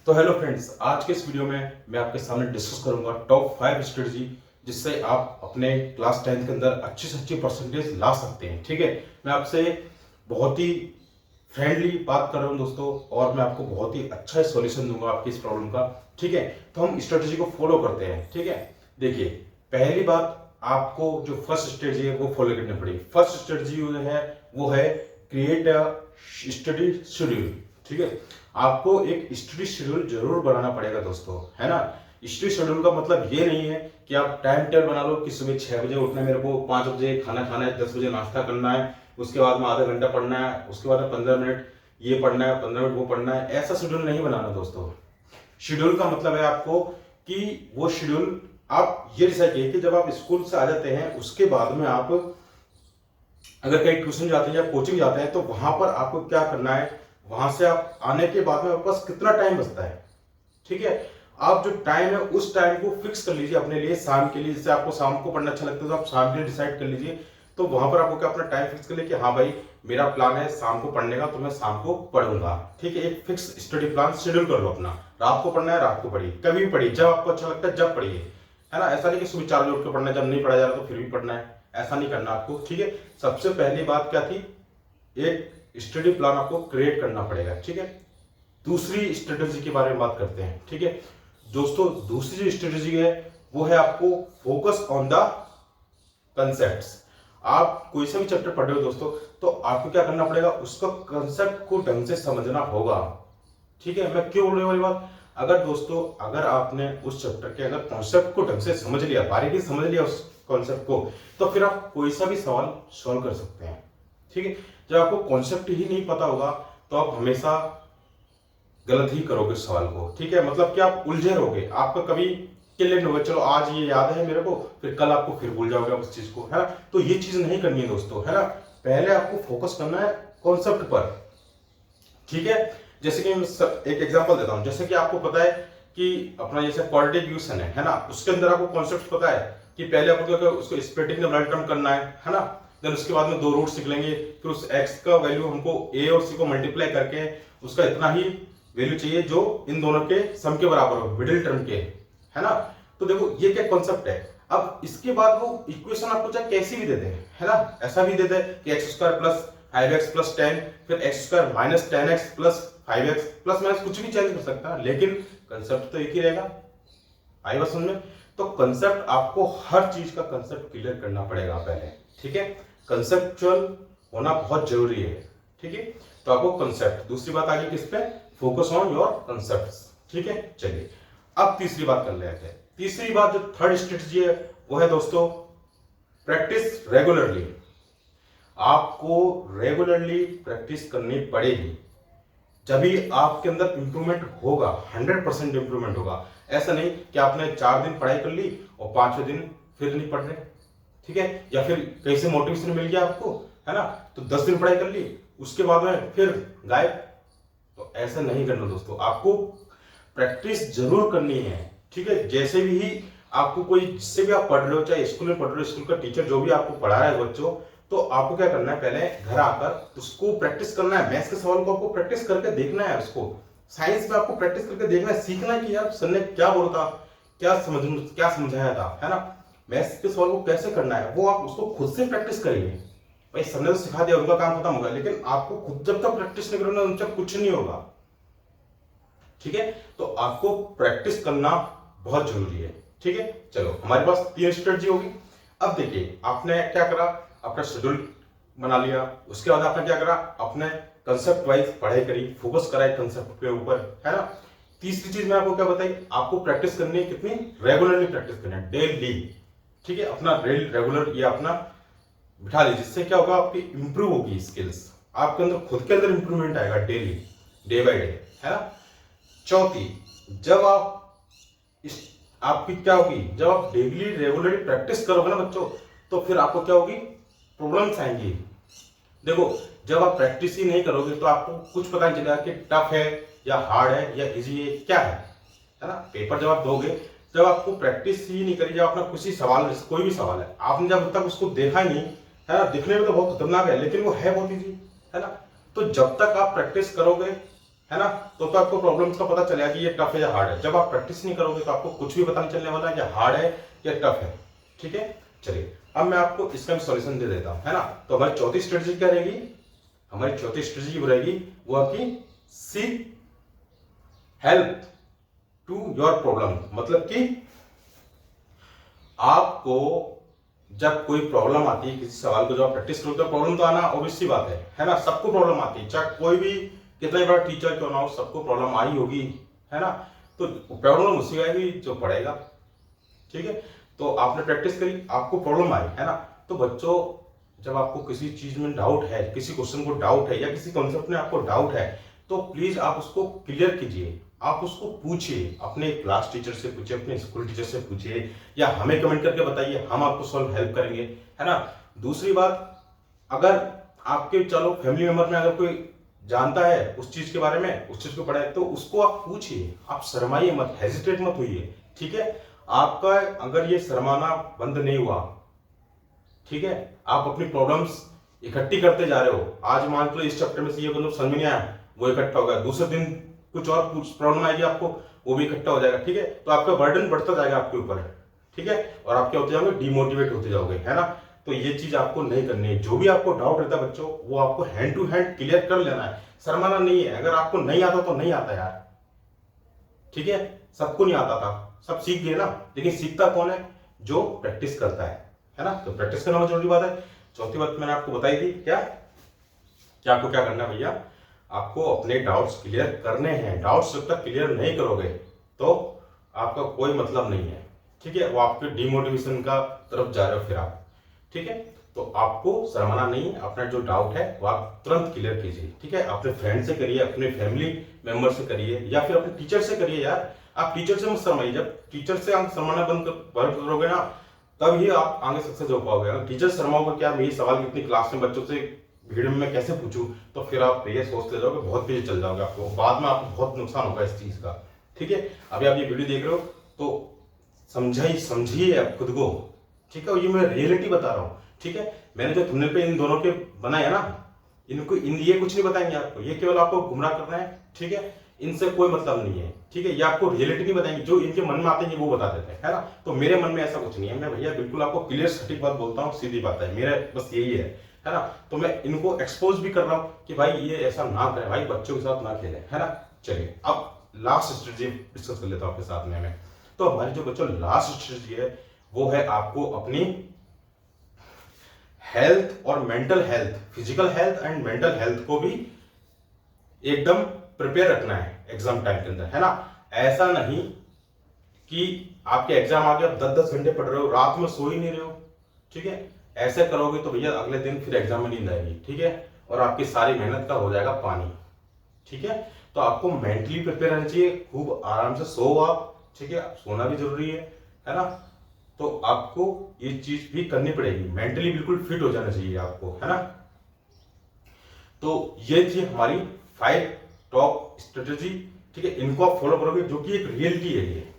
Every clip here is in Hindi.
तो हेलो फ्रेंड्स, आज के इस वीडियो में मैं आपके सामने डिस्कस करूंगा टॉप 5 स्ट्रेटजी जिससे आप अपने क्लास 10 के अंदर अच्छी से अच्छी परसेंटेज ला सकते हैं। ठीक है, मैं आपसे बहुत ही फ्रेंडली बात कर रहा हूं दोस्तों, और मैं आपको बहुत ही अच्छा सॉल्यूशन दूंगा आपकी इस प्रॉब्लम का। ठीक है, तो हम स्ट्रेटजी को फॉलो करते हैं। ठीक है, देखिए पहली बात, आपको जो फर्स्ट स्ट्रेटजी है वो फॉलो करनी पड़ेगी। फर्स्ट स्ट्रेटजी जो है वो है क्रिएट अ स्टडी शेड्यूल। ठीक है, आपको एक स्टडी शेड्यूल जरूर बनाना पड़ेगा दोस्तों, है ना। स्टडी शेड्यूल का मतलब ये नहीं है कि आप टाइम टेबल बना लो कि सुबह 6 बजे उठना है, मेरे को 5 बजे खाना खाना है, 10 बजे नाश्ता करना है, उसके बाद में आधा घंटा पढ़ना है, उसके बाद में 15 मिनट ये पढ़ना है, 15 मिनट वो पढ़ना है। ऐसा शेड्यूल नहीं बनाना दोस्तों। शेड्यूल का मतलब है आपको कि वो शेड्यूल आप ये डिसाइड कीजिए कि जब आप स्कूल से आ जाते हैं उसके बाद में आप अगर कहीं ट्यूशन जाते हैं या कोचिंग जाते हैं तो वहां पर आपको क्या करना है, वहां से आप आने के बाद में आपके पास कितना टाइम बचता है। ठीक है, आप जो टाइम है उस टाइम को फिक्स कर लीजिए अपने लिए शाम के लिए। जैसे आपको शाम को पढ़ना अच्छा लगता है तो आप शाम के लिए डिसाइड कर लीजिए। तो वहां पर आपको क्या अपना टाइम फिक्स कर लिया कि हाँ भाई मेरा प्लान है शाम को पढ़ने का, तो मैं शाम को पढ़ूंगा। ठीक है, एक फिक्स स्टडी प्लान शेड्यूल कर लो अपना। रात को पढ़ना है रात को पढ़िए, कभी भी पढ़िए, जब आपको अच्छा लगता है जब पढ़िए, है ना। ऐसा नहीं कि सुबह 4 बजे उठ के पढ़ना है, जब नहीं पढ़ा जा रहा तो फिर भी पढ़ना है, ऐसा नहीं करना आपको। ठीक है, सबसे पहली बात क्या थी, एक स्टडी प्लान आपको क्रिएट करना पड़ेगा। ठीक है, दूसरी स्ट्रेटेजी के बारे में बात करते हैं। ठीक है दोस्तों, दूसरी जो स्ट्रेटेजी है वो है आपको फोकस ऑन द कंसेप्ट्स। आप कोई सा भी चैप्टर पढ़ रहे हो दोस्तों, तो आपको क्या करना पड़ेगा, उसका कंसेप्ट को ढंग से समझना होगा। ठीक है, मैं क्यों बोल रही हूँ बात, अगर दोस्तों अगर आपने उस चैप्टर के अगर कॉन्सेप्ट को ढंग से समझ लिया, बारीकी समझ लिया उस कॉन्सेप्ट को, तो फिर आप कोई सा भी सवाल सॉल्व कर सकते हैं। ठीक है, जब आपको कॉन्सेप्ट ही नहीं पता होगा तो आप हमेशा गलत ही करोगे सवाल को। ठीक है, मतलब कि आप उलझे रहोगे, आपका कभी क्लियर नहीं होगा। चलो आज ये याद है मेरे को, फिर कल आपको फिर भूल जाओगे उस चीज को, है ना। तो ये चीज नहीं करनी है दोस्तों, है ना। पहले आपको फोकस करना है कॉन्सेप्ट पर। ठीक है, जैसे कि मैं एक एग्जांपल देता हूं। जैसे कि आपको पता है कि अपना जैसे क्वाड्रेटिक इक्वेशन है ना, उसके अंदर आपको कॉन्सेप्ट पता है कि पहले आपको क्या उसको स्प्लिटिंग का टर्म करना है ना। देन उसके बाद में दो रूट सीख लेंगे, फिर उस x का वैल्यू हमको a और c को मल्टीप्लाई करके उसका इतना ही वैल्यू चाहिए जो इन दोनों के सम के बराबर हो, मिडिल टर्म के, है ना। तो देखो ये क्या कॉन्सेप्ट है। अब इसके बाद वो इक्वेशन आपको चाहे कैसी भी दे दे, है ना, ऐसा भी दे दे कि x square plus 5x plus 10, फिर x square minus 10x plus 5x plus minus कुछ भी चेंज कर सकता है, लेकिन कंसेप्ट तो एक ही रहेगा। आई बात समझ में। तो कंसेप्ट आपको हर चीज का कंसेप्ट क्लियर करना पड़ेगा पहले। ठीक है, कंसेप्चुअल होना बहुत जरूरी है। ठीक है, तो आपको कंसेप्ट, दूसरी बात आगे किस पे, फोकस ऑन योर कंसेप्ट्स। ठीक है, चलिए अब तीसरी बात कर लेते हैं। तीसरी बात जो थर्ड स्ट्रेटजी है वो है दोस्तों प्रैक्टिस रेगुलरली। आपको रेगुलरली प्रैक्टिस करनी पड़ेगी, जब भी आपके अंदर इंप्रूवमेंट होगा, 100% इंप्रूवमेंट होगा। ऐसा नहीं कि आपने 4 दिन पढ़ाई कर ली और 5वें दिन फिर नहीं पढ़ रहे। ठीक है, या फिर कहीं से मोटिवेशन मिल गया आपको, है ना, तो 10 दिन पढ़ाई कर ली उसके बाद में फिर गायब। तो ऐसा नहीं करना दोस्तों, आपको प्रैक्टिस जरूर करनी है। ठीक है, जैसे भी आपको कोई, जिससे भी आप पढ़ रहे हो, चाहे स्कूल में पढ़ रहे हो, स्कूल का टीचर जो भी आपको पढ़ा रहा है बच्चों, तो आपको क्या करना है, पहले घर आकर उसको प्रैक्टिस करना है। मैथ्स के सवाल को आपको प्रैक्टिस करके देखना है, उसको साइंस में आपको प्रैक्टिस करके देखना है, सीखना है कि यार सर ने क्या बोला था, क्या समझाया था, है ना। मैथ्स के सवाल को कैसे करना है वो आप उसको खुद से प्रैक्टिस करिए। भाई सर ने तो सिखा दिया, उनका काम खत्म होगा, लेकिन आपको खुद जब तक प्रैक्टिस नहीं करोगे उनसे कुछ नहीं होगा। ठीक है, तो आपको प्रैक्टिस करना बहुत जरूरी है। ठीक है, चलो हमारे पास 3 स्ट्रेटजी होगी। अब देखिए आपने क्या करा, अपना शेड्यूल बना लिया, उसके बाद आपने क्या करा, अपने कंसेप्ट वाइज पढ़ाई करी, फोकस करा एक कंसेप्ट के ऊपर, है ना। तीसरी चीज मैं आपको क्या बताई, आपको प्रैक्टिस करनी है, कितनी, रेगुलरली प्रैक्टिस करनी है, डेली। ठीक है, अपना रेगुलर ये अपना बिठा लीजिए, जिससे क्या होगा, आपकी इंप्रूव होगी स्किल्स, आपके अंदर खुद के अंदर इंप्रूवमेंट आएगा डेली, डे बाय डे, है ना। चौथी, जब आप आपकी क्या होगी, जब आप डेली रेगुलरली प्रैक्टिस करोगे ना बच्चों, तो फिर आपको क्या होगी, प्रॉब्लम्स आएंगी। देखो जब आप प्रैक्टिस ही नहीं करोगे तो आपको कुछ पता नहीं चलेगा कि टफ है या हार्ड है या इजी है, क्या है ना। पेपर जब आप दोगे, जब आपको प्रैक्टिस ही नहीं करी, जब अपना किसी सवाल, कोई भी सवाल है, आपने जब तक उसको देखा ही नहीं, है ना, दिखने में तो बहुत खतरनाक है लेकिन वो है बहुत इजी, है ना। तो जब तक आप प्रैक्टिस करोगे है ना। तो आपको प्रॉब्लम्स का पता चलेगा कि ये टफ है या हार्ड है। जब आप प्रैक्टिस नहीं करोगे तो आपको कुछ भी पता नहीं चलने वाला है कि हार्ड है या टफ है। ठीक है, चलिए अब मैं आपको इसका सॉल्यूशन दे देता हूं, है ना। तो हमारी चौथी स्ट्रेटजी क्या रहेगी, हमारी चौथी स्ट्रेटजी वो रहेगी, वो आपकी seek help to your problem. मतलब कि आपको जब कोई प्रॉब्लम आती है किसी सवाल को, जब आप प्रैक्टिस करोगे तो प्रॉब्लम तो आना ऑब्वियस सी बात है ना। सबको प्रॉब्लम आती है, चाहे कोई भी कितना ही बड़ा टीचर क्यों ना हो, सबको प्रॉब्लम आई होगी, है ना। तो प्रॉब्लम उसी आएगी जो पढ़ेगा। ठीक है, तो आपने प्रैक्टिस करी, आपको प्रॉब्लम आई, है ना। तो बच्चों, जब आपको किसी चीज में डाउट है, किसी क्वेश्चन को डाउट है या किसी कॉन्सेप्ट में आपको डाउट है, तो प्लीज आप उसको क्लियर कीजिए। आप उसको पूछिए, अपने क्लास टीचर से पूछिए, अपने स्कूल टीचर से पूछिए, या हमें कमेंट करके बताइए, हम आपको सॉल्व हेल्प करेंगे, है ना। दूसरी बात, अगर आपके चलो फैमिली मेंबर में अगर कोई जानता है उस चीज के बारे में, उस चीज को पढ़ा है, तो उसको आप पूछिए, आप शर्माइए मत, हेजिटेट मत होइए। ठीक है, आपका अगर ये शर्माना बंद नहीं हुआ, ठीक है, आप अपनी प्रॉब्लम्स इकट्ठी करते जा रहे हो। आज मान लो इस चैप्टर में से ये मतलब समझ में नहीं आया, वो इकट्ठा हो गया, दूसरे दिन कुछ और प्रॉब्लम आएगी आपको, वो भी इकट्ठा हो जाएगा। ठीक है, तो आपका बर्डन बढ़ता जाएगा आपके ऊपर। ठीक है, और आप क्या होते जाओगे, डिमोटिवेट होते जाओगे, है ना। तो ये चीज आपको नहीं करनी है। जो भी आपको डाउट रहता है बच्चों, वो आपको हैंड टू हैंड क्लियर कर लेना है, शर्माना नहीं है। अगर आपको नहीं आता तो नहीं आता यार, ठीक है, सबको नहीं आता था, सब सीख गए ना। लेकिन सीखता कौन है, जो प्रैक्टिस करता है ना। तो प्रैक्टिस करना बहुत जरूरी बात है। चौथी बात मैंने आपको बताई थी, क्या क्या आपको क्या करना है भैया, आपको अपने डाउट्स क्लियर करने हैं। डाउट्स जब तक क्लियर नहीं करोगे तो आपका कोई मतलब नहीं है। ठीक है, वो आपके डिमोटिवेशन का तरफ जा रहे हो फिर आप। ठीक है, तो आपको शर्माना नहीं है, अपना जो डाउट है वो आप तुरंत क्लियर कीजिए। ठीक है, अपने फ्रेंड से करिए, अपने फैमिली मेंबर से करिए, या फिर अपने टीचर से करिए। यार आप टीचर से मत शर्माइए, जब टीचर से आप शर्माना बंद करोगे ना, तब ही आप आगे सक्सेस हो पाओगे। अगर टीचर शर्माओगे, क्या मेरी सवाल कितनी क्लास में बच्चों से भीड़ में मैं कैसे पूछूं, तो फिर आप ये सोचते जाओगे, बहुत पीछे चल जाओगे, आपको बाद में आपको बहुत नुकसान होगा इस चीज का। ठीक है, अभी आप ये वीडियो देख रहे हो तो समझिए आप खुद को। ठीक है, और ये मैं रियलिटी बता रहा हूँ। ठीक है, मैंने जो थंबनेल पे इन दोनों के बनाया ना, इनको ये कुछ नहीं बताएंगे आपको, ये केवल आपको गुमराह करना है। ठीक है, इनसे कोई मतलब नहीं है। ठीक है, ये आपको रियलिटी नहीं बताएंगे, जो इनके मन में आते हैं वो बता देते हैं, है ना। तो मेरे मन में ऐसा कुछ नहीं है, मैं भैया बिल्कुल आपको क्लियर सटीक बात बोलता हूँ, सीधी बात है, मेरा बस यही है ना। तो मैं इनको एक्सपोज भी कर रहा हूँ कि भाई ये ऐसा ना करें, भाई बच्चों के साथ ना खेलें, है ना। चलिए अब लास्ट स्ट्रेटजी डिस्कस कर लेता हूँ आपके साथ में मैं। तो हमारी जो बच्चों लास्ट स्ट्रेटजी है, वो है आपको अपनी हेल्थ और mental health, physical health and mental health को भी एकदम प्रिपेयर रखना है एग्जाम टाइम के अंदर, है ना। ऐसा नहीं कि आपके एग्जाम आ गए, आप 10-10 घंटे पढ़ रहे हो, रात में सो ही नहीं रहे हो। ठीक है, ऐसे करोगे तो भैया अगले दिन फिर एग्जाम में नींद आएगी। ठीक है, और आपकी सारी मेहनत का हो जाएगा पानी। ठीक है, तो आपको मेंटली प्रिपेयर रहना चाहिए, खूब आराम से सो आप। ठीक है, सोना भी जरूरी है ना। तो आपको ये चीज भी करनी पड़ेगी, मेंटली बिल्कुल फिट हो जाना चाहिए आपको, है ना। तो ये थी हमारी 5 टॉप स्ट्रेटेजी। ठीक है, इनको आप फॉलो करोगे, जो कि एक रियलिटी है।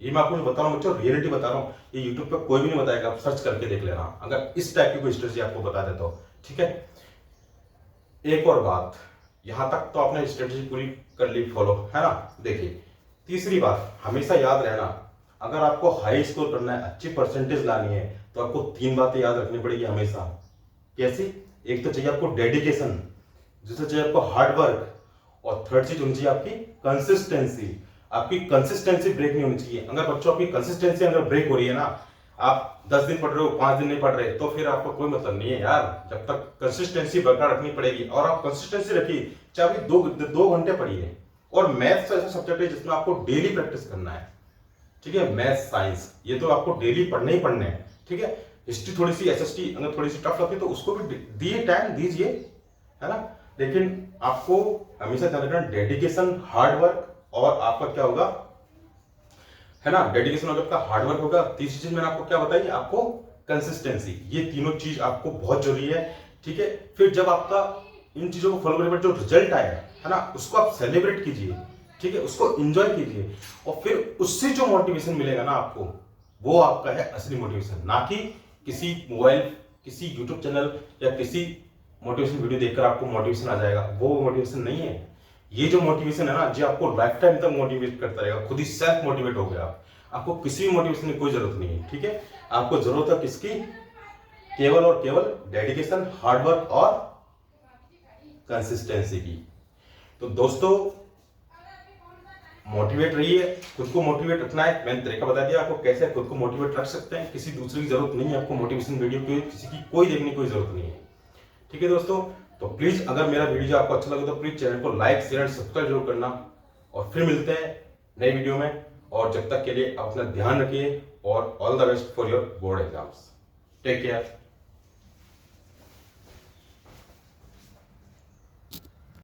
ये मैं आपको बता रहा हूँ बच्चों, रियलिटी बता रहा हूँ, ये यूट्यूब पे कोई भी नहीं बताएगा, आप सर्च करके देख लेना अगर इस टाइप की कोई स्ट्रेटेजी आपको बता देता हूँ। ठीक है, एक और बात, यहां तक तो आपने स्ट्रेटेजी पूरी कर ली फॉलो, है ना। देखिए तीसरी बात, हमेशा याद रहना, अगर आपको हाई स्कोर करना है, अच्छी परसेंटेज लानी है, तो आपको 3 बातें याद रखनी पड़ेगी हमेशा। कैसी? एक तो चाहिए आपको डेडिकेशन, दूसरा चाहिए आपको हार्ड वर्क, और थर्ड चीज होनी चाहिए आपकी कंसिस्टेंसी। आपकी कंसिस्टेंसी ब्रेक नहीं होनी चाहिए। अगर बच्चों आपकी कंसिस्टेंसी अगर ब्रेक हो रही है ना, आप 10 दिन पढ़ रहे हो, 5 दिन नहीं पढ़ रहे, तो फिर आपको कोई मतलब नहीं है यार। जब तक कंसिस्टेंसी बरकरार रखनी पड़ेगी, और आप कंसिस्टेंसी रखिए, चाहे आप 2 घंटे पढ़िए। और मैथ्स ऐसा सब्जेक्ट है जिसमें आपको डेली प्रैक्टिस करना है। ठीक है, मैथ साइंस ये तो आपको डेली पढ़ने ही पढ़ने हैं। ठीक है, हिस्ट्री थोड़ी सी एसएसटी अगर थोड़ी सी टफ लगती है तो उसको भी दिए टाइम दीजिए, है ना। लेकिन आपको हमेशा ध्यान रखना डेडिकेशन, हार्ड वर्क, और आपका क्या होगा, है ना, डेडिकेशन होगा, आपका हार्ड वर्क होगा। तीसरी चीज मैंने आपको क्या बताई, आपको कंसिस्टेंसी। ये तीनों चीज आपको बहुत जरूरी है। ठीक है, फिर जब आपका इन चीजों को फॉलो करने पर जो रिजल्ट आए, है ना, उसको आप सेलिब्रेट कीजिए। ठीक है, उसको एंजॉय कीजिए, और फिर उससे जो मोटिवेशन मिलेगा ना आपको, वो आपका है असली मोटिवेशन। ना कि किसी मोबाइल, किसी यूट्यूब चैनल या किसी मोटिवेशन वीडियो देखकर आपको मोटिवेशन आ जाएगा, वो मोटिवेशन नहीं है। ये जो मोटिवेशन है ना, जो आपको लाइफ टाइम तक मोटिवेट करता रहेगा, खुद ही सेल्फ मोटिवेट हो गया। आपको किसी भी मोटिवेशन की कोई जरूरत नहीं है, ठीक है। आपको जरूरत है किसकी? केवल और केवल डेडिकेशन, हार्डवर्क और कंसिस्टेंसी की। तो दोस्तों मोटिवेट रहिए, खुद को मोटिवेट रखना है। मैंने तरीका बता दिया आपको कैसे खुद को मोटिवेट रख सकते हैं। किसी दूसरे की जरूरत नहीं है आपको मोटिवेशन वीडियो की, किसी की कोई देखने की कोई जरूरत नहीं है, ठीक है दोस्तों। तो प्लीज अगर मेरा वीडियो आपको अच्छा लगे तो प्लीज चैनल को लाइक, शेयर एंड सब्सक्राइब जरूर करना। और फिर मिलते हैं नए वीडियो में, और जब तक के लिए अपना ध्यान रखिए और all the best for your board exams. Take care.